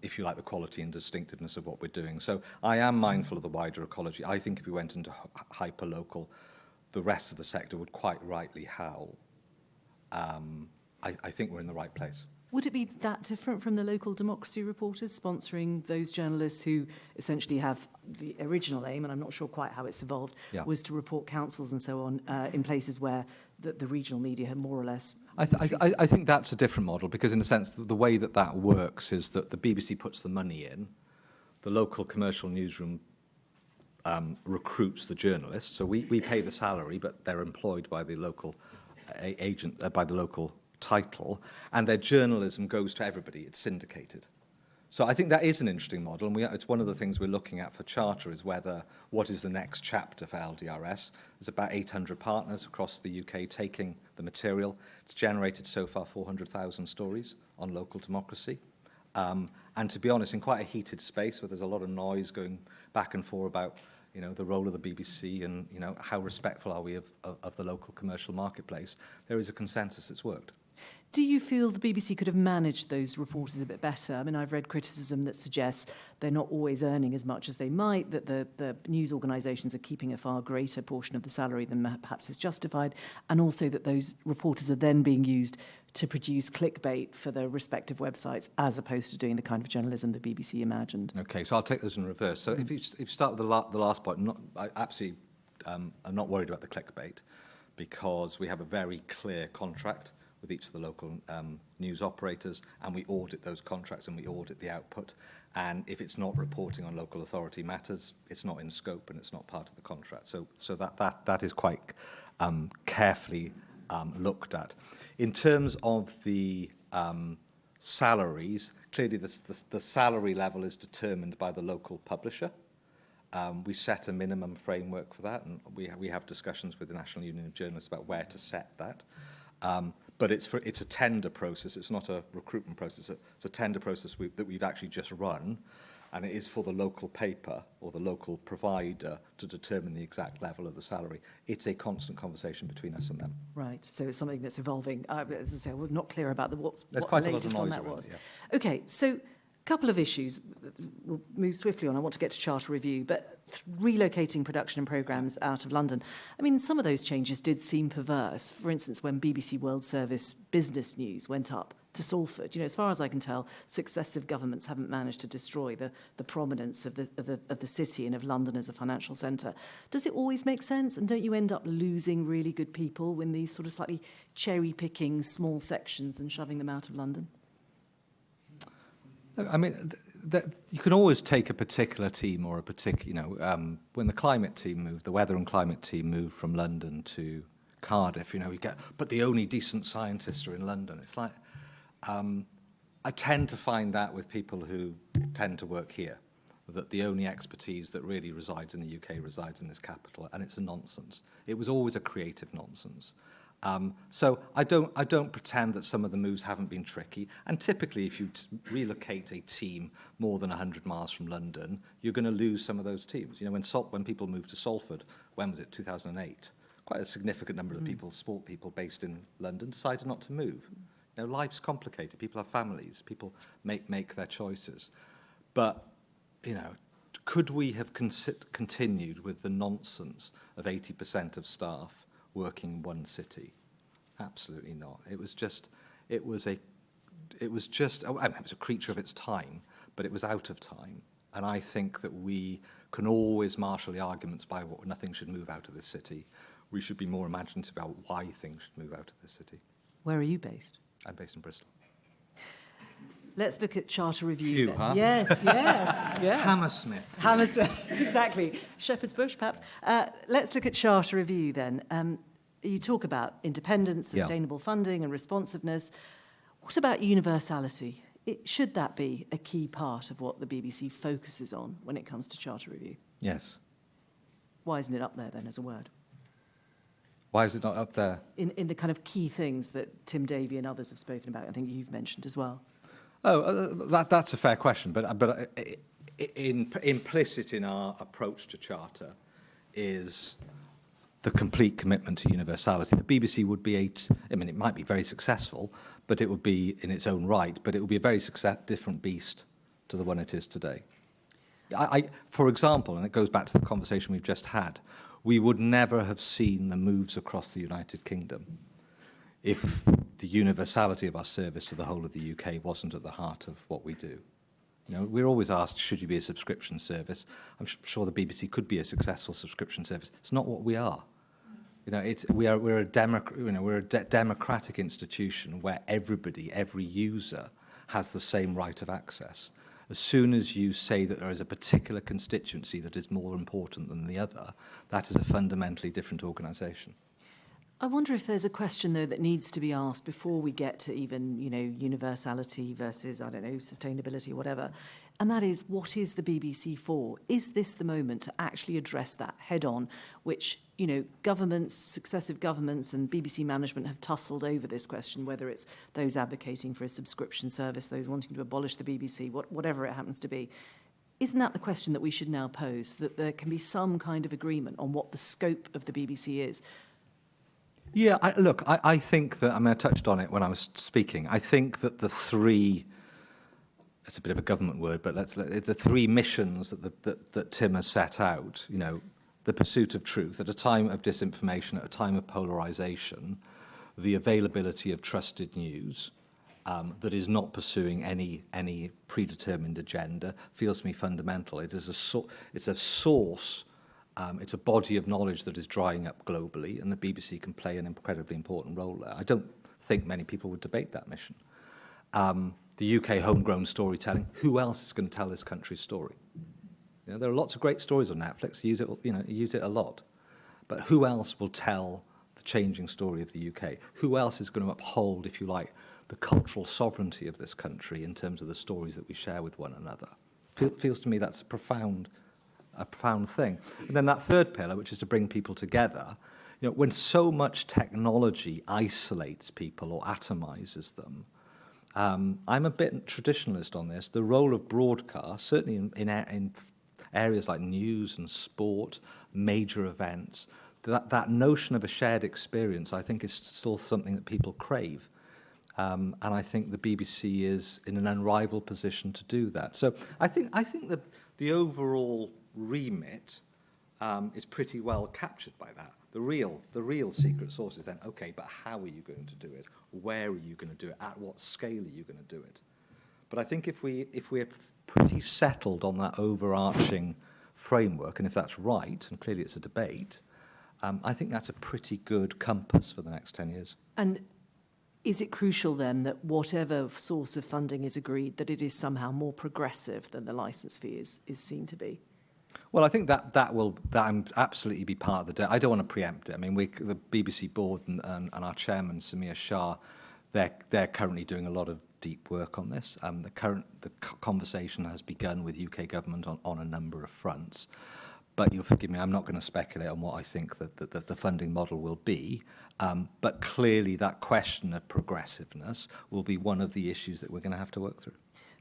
Speaker 3: if you like, the quality and distinctiveness of what we're doing. So I am mindful of the wider ecology. I think if we went into hyperlocal, the rest of the sector would quite rightly howl. I think we're in the right place.
Speaker 2: Would it be that different from the local democracy reporters sponsoring those journalists who essentially have the original aim, and I'm not sure quite how it's evolved, was to report councils and so on in places where the regional media had more or less...
Speaker 3: I think that's a different model, because in a sense, the way that works is that the BBC puts the money in, the local commercial newsroom recruits the journalists, so we pay the salary, but they're employed by the local agent, by the local title, and their journalism goes to everybody. It's syndicated. So I think that is an interesting model, and it's one of the things we're looking at for Charter is what is the next chapter for LDRS. There's about 800 partners across the UK taking the material. It's generated so far 400,000 stories on local democracy. And to be honest, in quite a heated space where there's a lot of noise going back and forth about the role of the BBC and how respectful are we of the local commercial marketplace, there is a consensus it's worked.
Speaker 2: Do you feel the BBC could have managed those reporters a bit better? I mean, I've read criticism that suggests they're not always earning as much as they might, that the news organisations are keeping a far greater portion of the salary than perhaps is justified, and also that those reporters are then being used to produce clickbait for the respective websites as opposed to doing the kind of journalism the BBC imagined.
Speaker 3: Okay, so I'll take those in reverse. So if you start with the last point, I absolutely am not worried about the clickbait because we have a very clear contract with each of the local news operators, and we audit those contracts and we audit the output. And if it's not reporting on local authority matters, it's not in scope and it's not part of the contract. So that is quite carefully looked at. In terms of the salaries, clearly the salary level is determined by the local publisher. We set a minimum framework for that, and we have discussions with the National Union of Journalists about where to set that. But it's a tender process. It's not a recruitment process. It's a tender process that we've actually just run, and it is for the local paper or the local provider to determine the exact level of the salary. It's a constant conversation between us and them.
Speaker 2: Right, so it's something that's evolving. As I say, I was not clear about what the latest on that was.
Speaker 3: Yeah.
Speaker 2: Okay, so couple of issues. We'll move swiftly on. I want to get to charter review, but relocating production and programmes out of London. I mean, some of those changes did seem perverse. For instance, when BBC World Service Business News went up to Salford, as far as I can tell, successive governments haven't managed to destroy the prominence of the city and of London as a financial centre. Does it always make sense? And don't you end up losing really good people when these sort of slightly cherry-picking small sections and shoving them out of London?
Speaker 3: I mean, you can always take a particular team or a particular, when the climate team moved, the weather and climate team moved from London to Cardiff, but the only decent scientists are in London. It's like, I tend to find that with people who tend to work here, that the only expertise that really resides in the UK resides in this capital, and it's a nonsense. It was always a creative nonsense. So I don't pretend that some of the moves haven't been tricky. And typically, if you relocate a team more than 100 miles from London, you're going to lose some of those teams. When people moved to Salford, when was it, 2008? Quite a significant number of people, sport people based in London, decided not to move. Life's complicated. People have families. People make their choices. But, could we have continued with the nonsense of 80% of staff working in one city? Absolutely not. It was a creature of its time, but it was out of time. And I think that we can always marshal the arguments by what nothing should move out of this city. We should be more imaginative about why things should move out of this city.
Speaker 2: Where are you based?
Speaker 3: I'm based in Bristol.
Speaker 2: Let's look at charter review.
Speaker 3: Phew, huh?
Speaker 2: Yes. Hammersmith, exactly. Shepherd's Bush, perhaps. Let's look at charter review then. You talk about independence, sustainable funding and responsiveness. What about universality? Should that be a key part of what the BBC focuses on when it comes to charter review?
Speaker 3: Yes.
Speaker 2: Why isn't it up there then as a word?
Speaker 3: Why is it not up there?
Speaker 2: In the kind of key things that Tim Davie and others have spoken about, I think you've mentioned as well.
Speaker 3: That's a fair question, but implicit in our approach to charter is the complete commitment to universality. The BBC would be it might be very successful, but it would be in its own right, but it would be a very different beast to the one it is today. For example, and it goes back to the conversation we've just had, we would never have seen the moves across the United Kingdom if the universality of our service to the whole of the UK wasn't at the heart of what we do. We're always asked, should you be a subscription service? I'm sure the BBC could be a successful subscription service. It's not what we are. We're a democratic institution where every user has the same right of access. As soon as you say that there is a particular constituency that is more important than the other, that is a fundamentally different organisation.
Speaker 2: I wonder if there's a question, though, that needs to be asked before we get to even, universality versus, sustainability or whatever. And that is, what is the BBC for? Is this the moment to actually address that head on, which, governments, successive governments and BBC management have tussled over this question, whether it's those advocating for a subscription service, those wanting to abolish the BBC, whatever it happens to be. Isn't that the question that we should now pose, that there can be some kind of agreement on what the scope of the BBC is?
Speaker 3: Yeah, I think that, I touched on it when I was speaking. I think that the three, it's a bit of a government word, but the three missions that Tim has set out, the pursuit of truth at a time of disinformation, at a time of polarisation, the availability of trusted news that is not pursuing any predetermined agenda, feels to me fundamental. It's a source. It's a body of knowledge that is drying up globally, and the BBC can play an incredibly important role there. I don't think many people would debate that mission. The UK homegrown storytelling, who else is going to tell this country's story? You know, there are lots of great stories on Netflix, use it a lot. But who else will tell the changing story of the UK? Who else is going to uphold, if you like, the cultural sovereignty of this country in terms of the stories that we share with one another? Feels to me that's a profound thing. And then that third pillar, which is to bring people together, you know, when so much technology isolates people or atomizes them, I'm a bit traditionalist on this. The role of broadcast, certainly in areas like news and sport, major events, that notion of a shared experience, I think, is still something that people crave. And I think the BBC is in an unrivaled position to do that. So I think the overall remit is pretty well captured by that. The real secret sauce is then, okay, but how are you going to do it? Where are you going to do it? At what scale are you going to do it? But I think if we're pretty settled on that overarching framework, and if that's right, and clearly it's a debate, I think that's a pretty good compass for the next 10 years.
Speaker 2: And is it crucial then that whatever source of funding is agreed, that it is somehow more progressive than the licence fee is seen to be?
Speaker 3: Well, I think that will absolutely be part of the. I don't want to preempt it. I mean, the BBC board and our chairman Samir Shah, they're currently doing a lot of deep work on this. The conversation has begun with UK government on a number of fronts. But you'll forgive me, I'm not going to speculate on what I think that the funding model will be. But clearly, that question of progressiveness will be one of the issues that we're going to have to work through.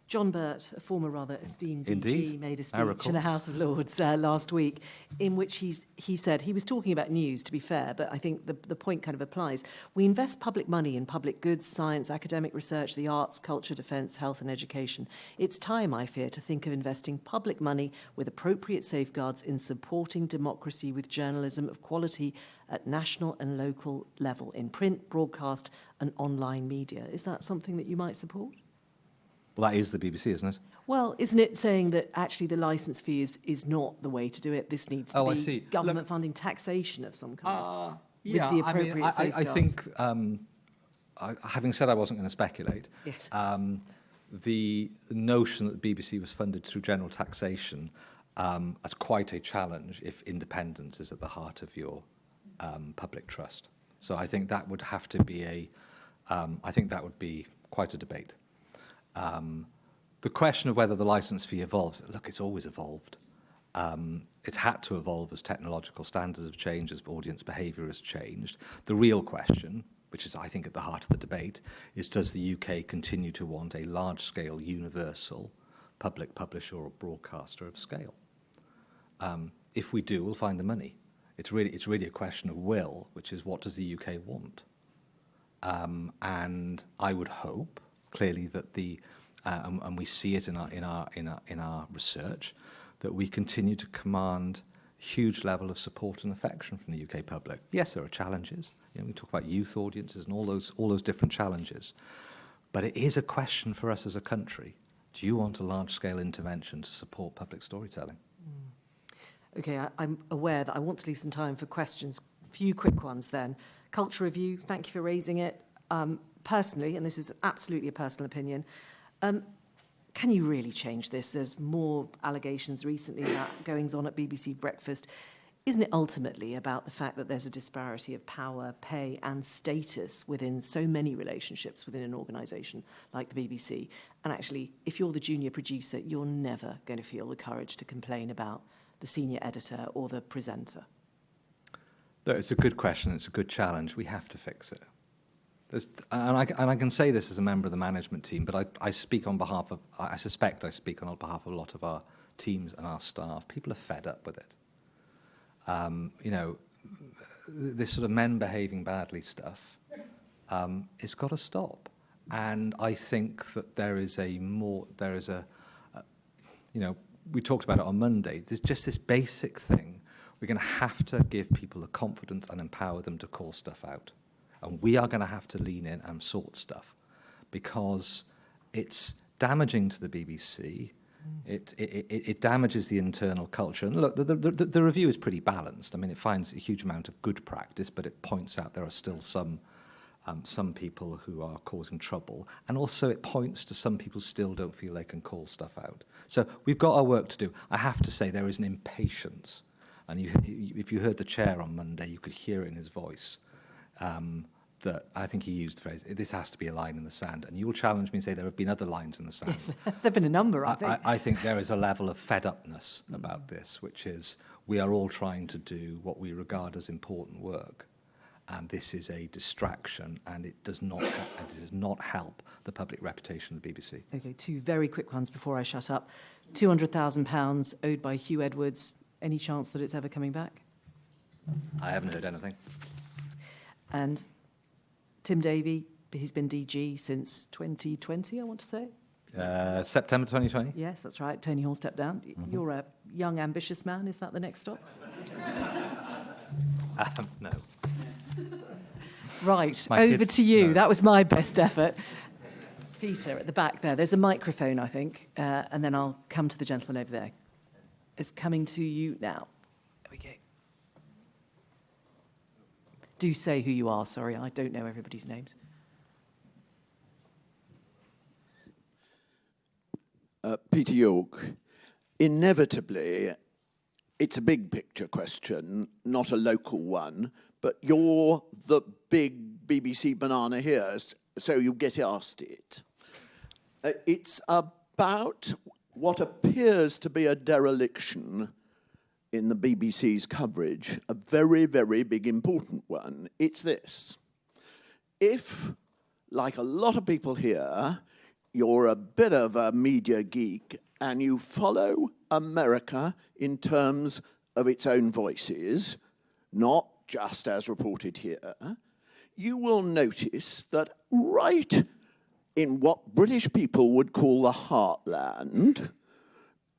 Speaker 2: John Burt, a former rather esteemed DG,
Speaker 3: Indeed.
Speaker 2: made a speech in the House of Lords last week in which he said, he was talking about news, to be fair, but I think the point kind of applies. We invest public money in public goods, science, academic research, the arts, culture, defence, health and education. It's time, I fear, to think of investing public money with appropriate safeguards in supporting democracy with journalism of quality at national and local level in print, broadcast and online media. Is that something that you might support?
Speaker 3: Well, that is the BBC, isn't it?
Speaker 2: Well, isn't it saying that actually the licence fee is not the way to do it? This needs to be government funding taxation of some kind.
Speaker 3: Yeah,
Speaker 2: with the appropriate
Speaker 3: I think, having said I wasn't going to speculate,
Speaker 2: yes.
Speaker 3: The notion that the BBC was funded through general taxation is quite a challenge if independence is at the heart of your public trust. So I think that would have to be I think that would be quite a debate. The question of whether the licence fee evolves, look, it's always evolved. It's had to evolve as technological standards have changed, as audience behaviour has changed. The real question, which is, I think, at the heart of the debate, is does the UK continue to want a large-scale, universal public publisher or broadcaster of scale? If we do, we'll find the money. It's really a question of will, which is what does the UK want? And I would hope, clearly, that and we see it in our research, that we continue to command a huge level of support and affection from the UK public. Yes, there are challenges. You know, we talk about youth audiences and all those different challenges, but it is a question for us as a country. Do you want a large-scale intervention to support public storytelling?
Speaker 2: Okay, I'm aware that I want to leave some time for questions. A few quick ones then. Culture review, thank you for raising it. Personally, and this is absolutely a personal opinion, can you really change this? There's more allegations recently about goings-on at BBC Breakfast. Isn't it ultimately about the fact that there's a disparity of power, pay and status within so many relationships within an organisation like the BBC? And actually, if you're the junior producer, you're never going to feel the courage to complain about the senior editor or the presenter.
Speaker 3: No, it's a good question. It's a good challenge. We have to fix it. And I can say this as a member of the management team, but I speak on behalf of, I suspect I speak on behalf of a lot of our teams and our staff. People are fed up with it. You know, this sort of men behaving badly stuff, it's got to stop. And I think that you know, we talked about it on Monday, there's just this basic thing. We're going to have to give people the confidence and empower them to call stuff out. And we are going to have to lean in and sort stuff because it's damaging to the BBC. It damages the internal culture. And look, the review is pretty balanced. I mean, it finds a huge amount of good practice, but it points out there are still some some people who are causing trouble, and also it points to some people still don't feel they can call stuff out. So we've got our work to do. I have to say there is an impatience, and if you heard the chair on Monday, you could hear it in his voice, that I think he used the phrase, this has to be a line in the sand, and you will challenge me and say there have been other lines in the sand.
Speaker 2: Yes, there have been a number, I think.
Speaker 3: I think there is a level of fed-upness about this, which is we are all trying to do what we regard as important work, and this is a distraction, and it does not help the public reputation of the BBC.
Speaker 2: Okay, two very quick ones before I shut up. £200,000 owed by Hugh Edwards. Any chance that it's ever coming back?
Speaker 3: I haven't heard anything.
Speaker 2: And Tim Davie, he's been DG since 2020, I want to say.
Speaker 3: September 2020?
Speaker 2: Yes, that's right. Tony Hall stepped down. Mm-hmm. You're a young, ambitious man. Is that the next stop?
Speaker 3: No.
Speaker 2: Right,
Speaker 3: My
Speaker 2: over
Speaker 3: kids,
Speaker 2: to you.
Speaker 3: no.
Speaker 2: That was my best effort. Peter, at the back there. There's a microphone, I think, and then I'll come to the gentleman over there. It's coming to you now. There we go. Do say who you are. Sorry, I don't know everybody's names.
Speaker 4: Peter York. Inevitably, it's a big picture question, not a local one, but you're the big BBC banana here, so you get asked it. It's about what appears to be a dereliction in the BBC's coverage, a very, very big important one. It's this. If, like a lot of people here, you're a bit of a media geek and you follow America in terms of its own voices, not just as reported here, you will notice that right in what British people would call the heartland,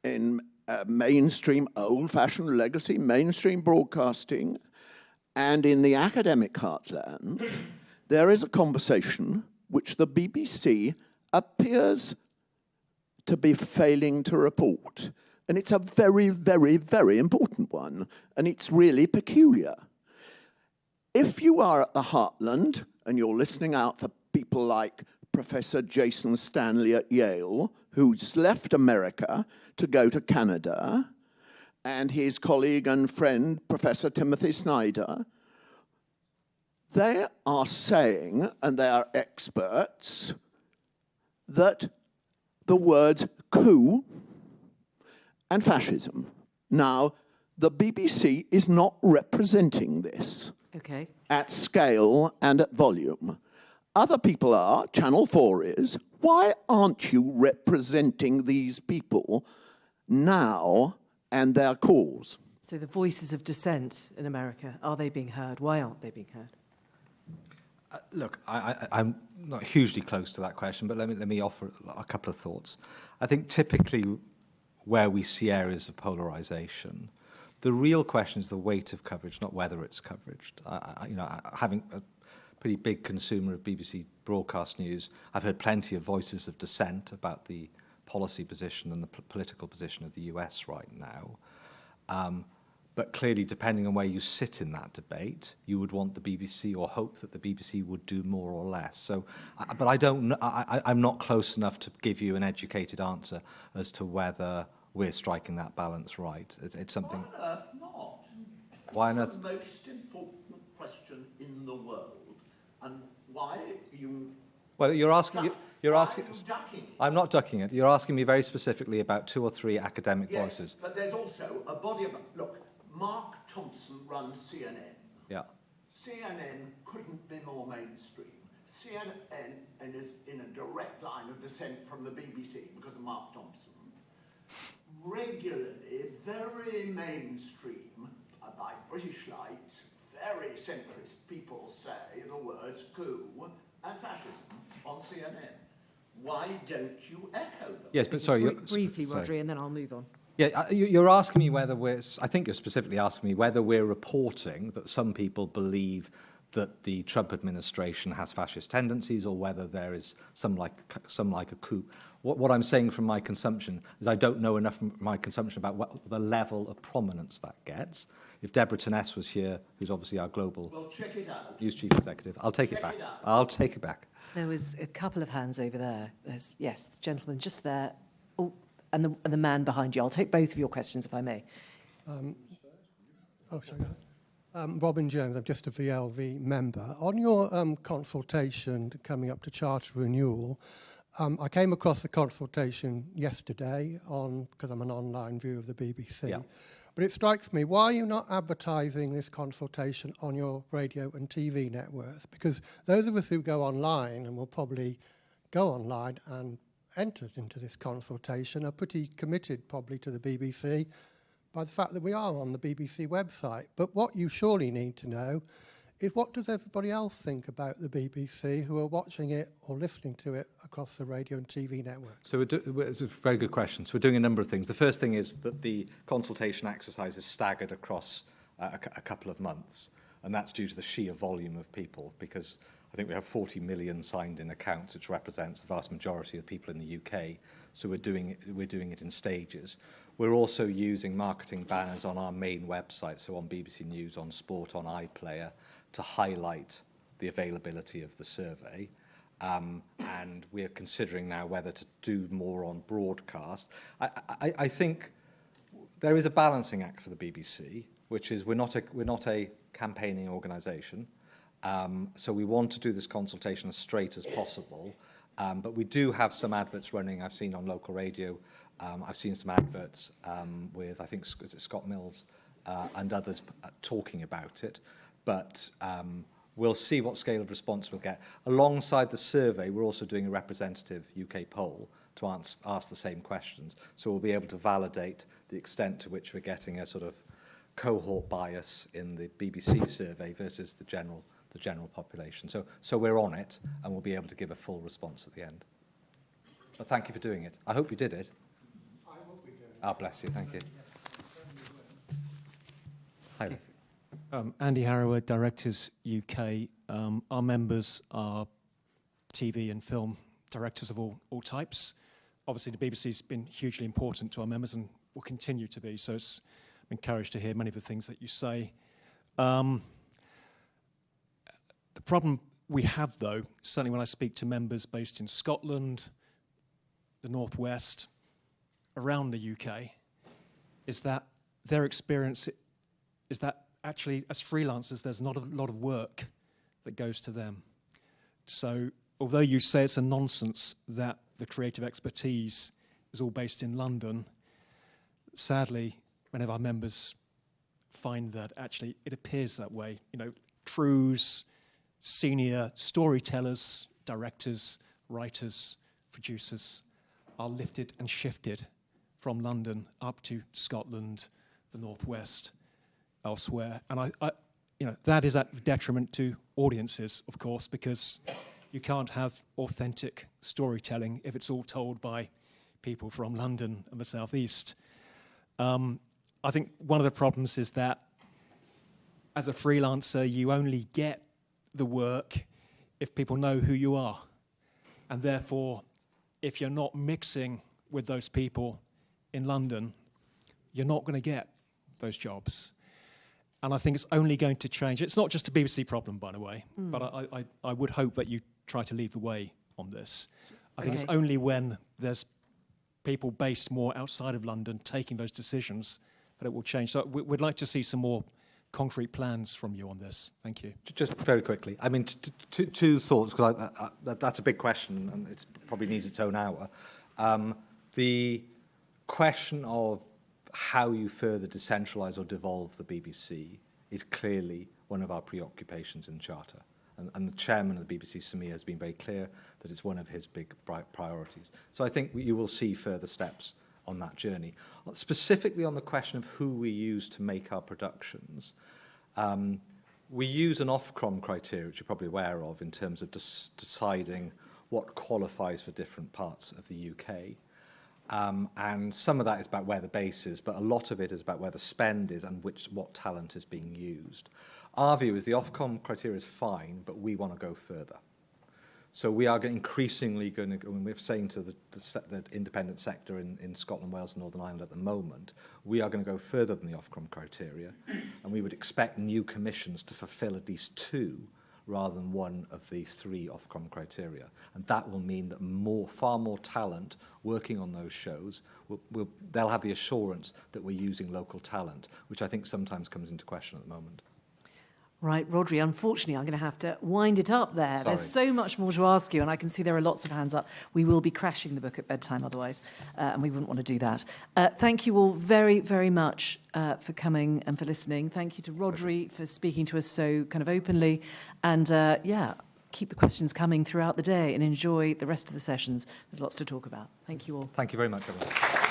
Speaker 4: in mainstream, old-fashioned legacy, mainstream broadcasting, and in the academic heartland, there is a conversation which the BBC appears to be failing to report. And it's a very, very, very important one, and it's really peculiar. If you are at the heartland, and you're listening out for people like Professor Jason Stanley at Yale, who's left America to go to Canada, and his colleague and friend, Professor Timothy Snyder, they are saying, and they are experts, that the words coup and fascism. Now, the BBC is not representing this at scale and at volume. Other people are, Channel 4 is. Why aren't you representing these people now and their cause?
Speaker 2: So the voices of dissent in America, are they being heard? Why aren't they being heard?
Speaker 3: Look, I'm not hugely close to that question, but let me offer a couple of thoughts. I think typically where we see areas of polarisation, the real question is the weight of coverage, not whether it's coverage. Having a pretty big consumer of BBC broadcast news, I've heard plenty of voices of dissent about the policy position and the political position of the US right now. But clearly, depending on where you sit in that debate, you would want the BBC or hope that the BBC would do more or less. So, but I don't. I'm not close enough to give you an educated answer as to whether we're striking that balance right. It's something.
Speaker 4: Why on earth not?
Speaker 3: Why on earth?
Speaker 4: It's the most important question in the world, and why you?
Speaker 3: Well, you're asking. You're asking.
Speaker 4: Why are you ducking it?
Speaker 3: I'm not ducking it. You're asking me very specifically about 2 or 3 academic
Speaker 4: Yes,
Speaker 3: voices.
Speaker 4: but there's also a body of look. Mark Thompson runs CNN.
Speaker 3: Yeah.
Speaker 4: CNN couldn't be more mainstream. CNN is in a direct line of descent from the BBC because of Mark Thompson. Regularly, very mainstream, by British lights, very centrist people say the words coup and fascism on CNN. Why don't you echo them?
Speaker 3: Yes, but sorry.
Speaker 2: Briefly,
Speaker 3: sorry.
Speaker 2: Rhodri, and then I'll move on.
Speaker 3: Yeah, you're asking me whether I think you're specifically asking me whether we're reporting that some people believe that the Trump administration has fascist tendencies, or whether there is some like a coup. What I'm saying from my consumption is I don't know enough from my consumption about what the level of prominence that gets. If Deborah Tenness was here, who's obviously our global news chief executive, I'll take it back. I'll take it back.
Speaker 2: There was a couple of hands over there. There's, yes, the gentleman just there. Oh, and the man behind you. I'll take both of your questions, if I may.
Speaker 5: Sorry. Robin Jones, I'm just a VLV member. On your consultation coming up to charter renewal, I came across the consultation yesterday because I'm an online viewer of the BBC.
Speaker 3: Yeah.
Speaker 5: But it strikes me, why are you not advertising this consultation on your radio and TV networks? Because those of us who go online, and will probably go online and enter into this consultation, are pretty committed probably to the BBC by the fact that we are on the BBC website. But what you surely need to know is, what does everybody else think about the BBC who are watching it or listening to it across the radio and TV network?
Speaker 3: So it's a very good question. So we're doing a number of things. The first thing is that the consultation exercise is staggered across a couple of months, and that's due to the sheer volume of people, because I think we have 40 million signed-in accounts, which represents the vast majority of people in the UK. So we're doing it in stages. We're also using marketing banners on our main website, so on BBC News, on Sport, on iPlayer, to highlight the availability of the survey. And we're considering now whether to do more on broadcast. I think there is a balancing act for the BBC, which is we're not a campaigning organisation. So we want to do this consultation as straight as possible. But we do have some adverts running. I've seen on local radio. I've seen some adverts with, I think, is it Scott Mills and others talking about it. But we'll see what scale of response we'll get. Alongside the survey, we're also doing a representative UK poll to ask the same questions. So we'll be able to validate the extent to which we're getting a sort of cohort bias in the BBC survey versus the general population. So we're on it, and we'll be able to give a full response at the end. But thank you for doing it. I hope you did it.
Speaker 5: I will be doing it.
Speaker 3: Oh, bless you. Thank you. Hi there.
Speaker 6: Andy Harrower, Directors UK. Our members are TV and film directors of all types. Obviously, the BBC's been hugely important to our members and will continue to be, so I'm encouraged to hear many of the things that you say. The problem we have, though, certainly when I speak to members based in Scotland, the North West, around the UK, is that their experience is that actually, as freelancers, there's not a lot of work that goes to them. So although you say it's a nonsense that the creative expertise is all based in London, sadly, whenever our members find that actually it appears that way, crews, senior storytellers, directors, writers, producers are lifted and shifted from London up to Scotland, the Northwest, elsewhere. And I that is at detriment to audiences, of course, because you can't have authentic storytelling if it's all told by people from London and the Southeast. I think one of the problems is that as a freelancer, you only get the work if people know who you are. And therefore, if you're not mixing with those people in London, you're not going to get those jobs. And I think it's only going to change. It's not just a BBC problem, by the way, but I would hope that you try to lead the way on this. I think it's only when there's people based more outside of London taking those decisions that it will change. So we'd like to see some more concrete plans from you on this. Thank you.
Speaker 3: Just very quickly. I mean, two thoughts, because that's a big question, and it probably needs its own hour. The question of how you further decentralise or devolve the BBC is clearly one of our preoccupations in Charter. And the chairman of the BBC, Samir, has been very clear that it's one of his big priorities. So I think you will see further steps on that journey. Specifically on the question of who we use to make our productions, we use an Ofcom criteria, which you're probably aware of, in terms of deciding what qualifies for different parts of the UK. And some of that is about where the base is, but a lot of it is about where the spend is and what talent is being used. Our view is the Ofcom criteria is fine, but we want to go further. So we are increasingly going to, when we're saying to the independent sector in Scotland, Wales and Northern Ireland at the moment, we are going to go further than the Ofcom criteria, and we would expect new commissions to fulfil at least 2 rather than 1 of the 3 Ofcom criteria. And that will mean that far more talent working on those shows, they'll have the assurance that we're using local talent, which I think sometimes comes into question at the moment.
Speaker 2: Right, Rhodri, unfortunately, I'm going to have to wind it up there.
Speaker 3: Sorry.
Speaker 2: There's so much more to ask you, and I can see there are lots of hands up. We will be crashing the book at bedtime otherwise, and we wouldn't want to do that. Thank you all very, very much for coming and for listening. Thank you to Rhodri for speaking to us so kind of openly. And, keep the questions coming throughout the day and enjoy the rest of the sessions. There's lots to talk about. Thank you all.
Speaker 3: Thank you very much, everyone.